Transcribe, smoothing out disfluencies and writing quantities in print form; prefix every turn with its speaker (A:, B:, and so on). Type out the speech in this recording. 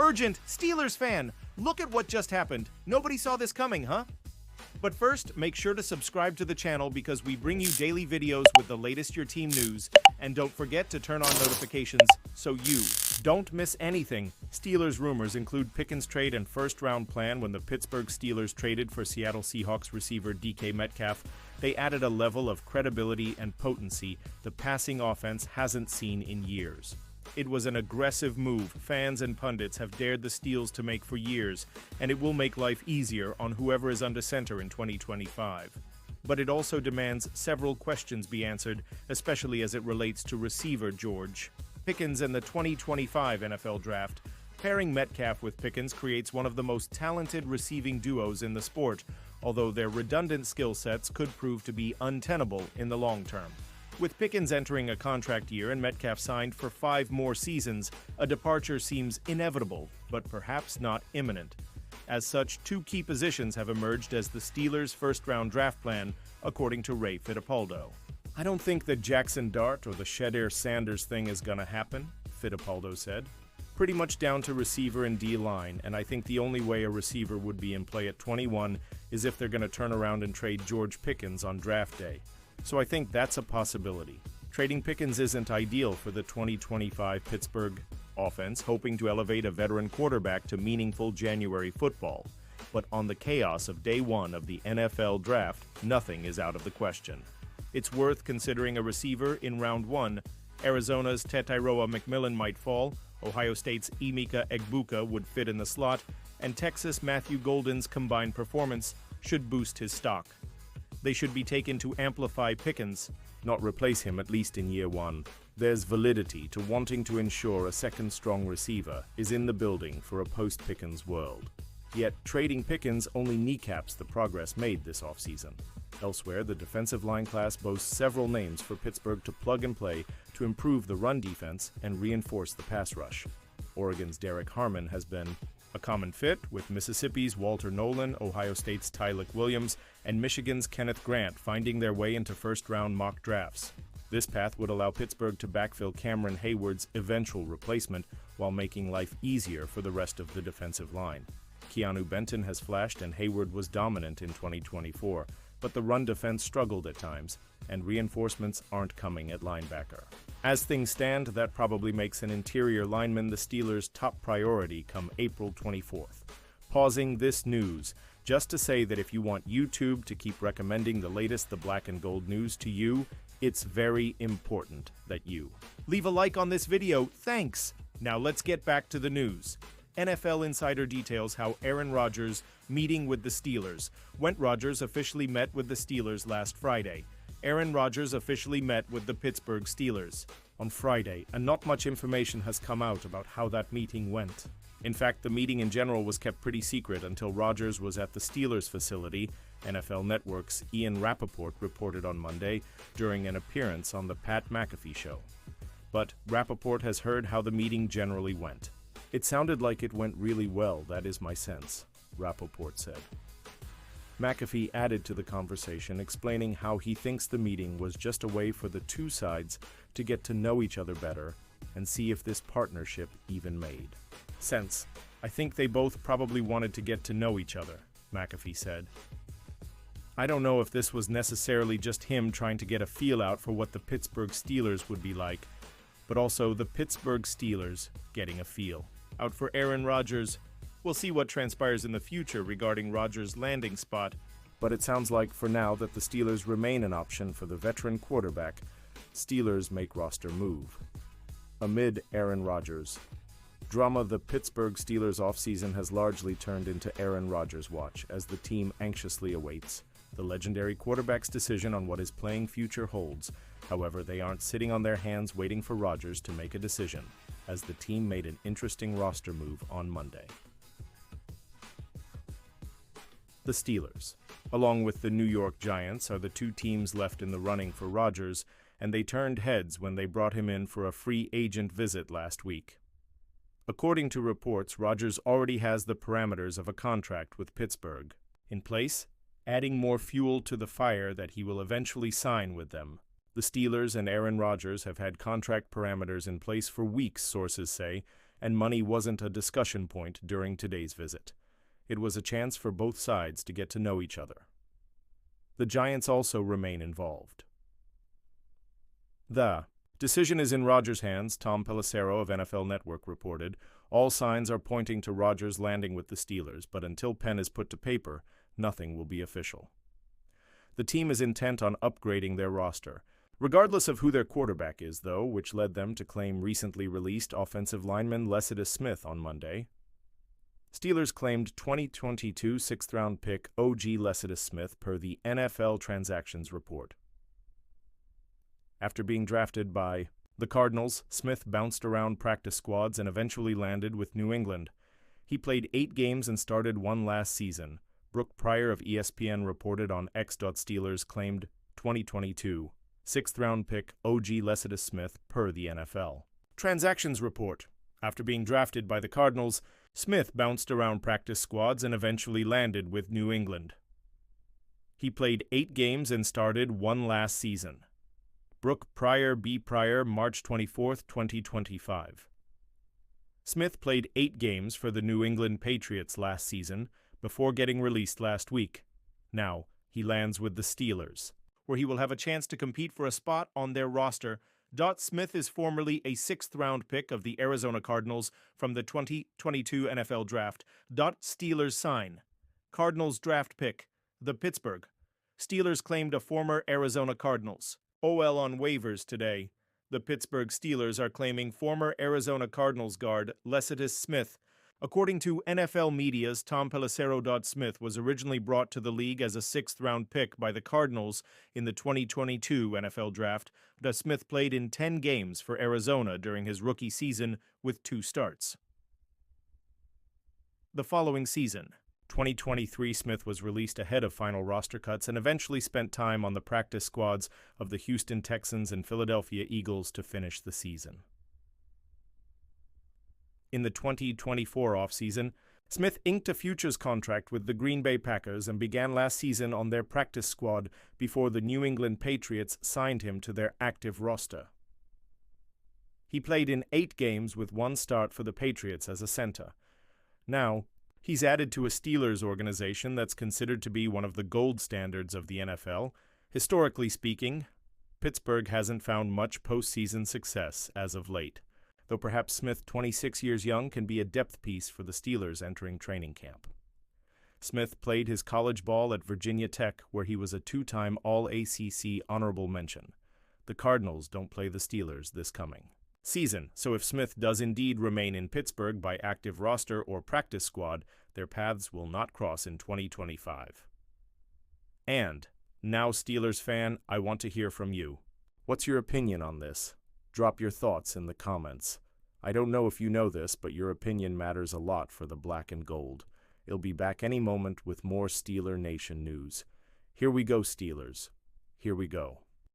A: Urgent, Steelers fan! Look at what just happened. Nobody saw this coming, huh? But first, make sure to subscribe to the channel because we bring you daily videos with the latest your team news, and don't forget to turn on notifications so you don't miss anything. Steelers rumors include Pickens trade and first-round plan. When the Pittsburgh Steelers traded for Seattle Seahawks receiver DK Metcalf, they added a level of credibility and potency the passing offense hasn't seen in years. It was an aggressive move fans and pundits have dared the Steelers to make for years, and it will make life easier on whoever is under center in 2025. But it also demands several questions be answered, especially as it relates to receiver George Pickens and the 2025 NFL Draft. Pairing Metcalf with Pickens creates one of the most talented receiving duos in the sport, although their redundant skill sets could prove to be untenable in the long term. With Pickens entering a contract year and Metcalf signed for 5 more seasons, a departure seems inevitable, but perhaps not imminent. As such, 2 key positions have emerged as the Steelers' first-round draft plan, according to Ray Fittipaldo. "I don't think the Jackson Dart or the Shadir Sanders thing is gonna happen," Fittipaldo said. "Pretty much down to receiver and D-line, and I think the only way a receiver would be in play at 21 is if they're gonna turn around and trade George Pickens on draft day. So I think that's a possibility. Trading Pickens isn't ideal for the 2025 Pittsburgh offense, hoping to elevate a veteran quarterback to meaningful January football. But on the chaos of day 1 of the NFL Draft, nothing is out of the question. It's worth considering a receiver in round 1. Arizona's Tetairoa McMillan might fall, Ohio State's Emeka Egbuka would fit in the slot, and Texas Matthew Golden's combined performance should boost his stock. They should be taken to amplify Pickens, not replace him at least in year 1. There's validity to wanting to ensure a second-strong receiver is in the building for a post-Pickens world. Yet, trading Pickens only kneecaps the progress made this offseason. Elsewhere, the defensive line class boasts several names for Pittsburgh to plug and play to improve the run defense and reinforce the pass rush. Oregon's Derek Harmon has been a common fit with Mississippi's Walter Nolan, Ohio State's Tylik Williams, and Michigan's Kenneth Grant finding their way into first-round mock drafts. This path would allow Pittsburgh to backfill Cameron Hayward's eventual replacement while making life easier for the rest of the defensive line. Keanu Benton has flashed and Hayward was dominant in 2024, but the run defense struggled at times, and reinforcements aren't coming at linebacker. As things stand, that probably makes an interior lineman the Steelers' top priority come April 24th. Pausing this news, just to say that if you want YouTube to keep recommending the latest The Black and Gold news to you, it's very important that you leave a like on this video. Thanks! Now let's get back to the news. NFL Insider details how Aaron Rodgers meeting with the Steelers. Rodgers officially met with the Steelers last Friday. Aaron Rodgers officially met with the Pittsburgh Steelers on Friday, and not much information has come out about how that meeting went. In fact, the meeting in general was kept pretty secret until Rodgers was at the Steelers facility, NFL Network's Ian Rappaport reported on Monday during an appearance on the Pat McAfee Show. But Rappaport has heard how the meeting generally went. "It sounded like it went really well, that is my sense," Rappaport said. McAfee added to the conversation, explaining how he thinks the meeting was just a way for the 2 sides to get to know each other better and see if this partnership even made sense. "I think they both probably wanted to get to know each other," McAfee said. "I don't know if this was necessarily just him trying to get a feel out for what the Pittsburgh Steelers would be like, but also the Pittsburgh Steelers getting a feel out for Aaron Rodgers. We'll see what transpires in the future regarding Rodgers' landing spot, but it sounds like for now that the Steelers remain an option for the veteran quarterback. Steelers make roster move. Amid Aaron Rodgers drama, the Pittsburgh Steelers offseason has largely turned into Aaron Rodgers watch as the team anxiously awaits the legendary quarterback's decision on what his playing future holds. However, they aren't sitting on their hands waiting for Rodgers to make a decision, as the team made an interesting roster move on Monday. The Steelers, along with the New York Giants, are the 2 teams left in the running for Rodgers, and they turned heads when they brought him in for a free agent visit last week. According to reports, Rodgers already has the parameters of a contract with Pittsburgh in place, adding more fuel to the fire that he will eventually sign with them. The Steelers and Aaron Rodgers have had contract parameters in place for weeks, sources say, and money wasn't a discussion point during today's visit. It was a chance for both sides to get to know each other. The Giants also remain involved. The decision is in Rodgers' hands, Tom Pelissero of NFL Network reported. All signs are pointing to Rodgers landing with the Steelers, but until pen is put to paper, nothing will be official. The team is intent on upgrading their roster, regardless of who their quarterback is, though, which led them to claim recently released offensive lineman Lecitus Smith on Monday. Steelers claimed 2022 sixth-round pick OG Lecitus Smith per the NFL Transactions Report. After being drafted by the Cardinals, Smith bounced around practice squads and eventually landed with New England. He played 8 games and started 1 last season. Brooke Pryor of ESPN reported on X. Steelers claimed 2022 sixth-round pick OG Lecitus Smith per the NFL Transactions Report. After being drafted by the Cardinals, Smith bounced around practice squads and eventually landed with New England. He played 8 games and started 1 last season. Brooke Pryor B. Pryor, March 24, 2025. Smith played 8 games for the New England Patriots last season before getting released last week. Now, he lands with the Steelers, where he will have a chance to compete for a spot on their roster. Smith is formerly a 6th-round pick of the Arizona Cardinals from the 2022 NFL Draft. Steelers sign. Cardinals draft pick. The Pittsburgh Steelers claimed a former Arizona Cardinals. OL on waivers today. The Pittsburgh Steelers are claiming former Arizona Cardinals guard Lecitus Smith. According to NFL Media's Tom Pelissero. Smith was originally brought to the league as a 6th-round pick by the Cardinals in the 2022 NFL Draft. Smith played in 10 games for Arizona during his rookie season with 2 starts. The following season, 2023, Smith was released ahead of final roster cuts and eventually spent time on the practice squads of the Houston Texans and Philadelphia Eagles to finish the season. In the 2024 offseason, Smith inked a futures contract with the Green Bay Packers and began last season on their practice squad before the New England Patriots signed him to their active roster. He played in 8 games with 1 start for the Patriots as a center. Now, he's added to a Steelers organization that's considered to be one of the gold standards of the NFL. Historically speaking, Pittsburgh hasn't found much postseason success as of late, though perhaps Smith, 26 years young, can be a depth piece for the Steelers entering training camp. Smith played his college ball at Virginia Tech, where he was a 2-time All-ACC honorable mention. The Cardinals don't play the Steelers this coming season, so if Smith does indeed remain in Pittsburgh by active roster or practice squad, their paths will not cross in 2025. And, now Steelers fan, I want to hear from you. What's your opinion on this? Drop your thoughts in the comments. I don't know if you know this, but your opinion matters a lot for the black and gold. It'll be back any moment with more Steeler Nation news. Here we go, Steelers. Here we go.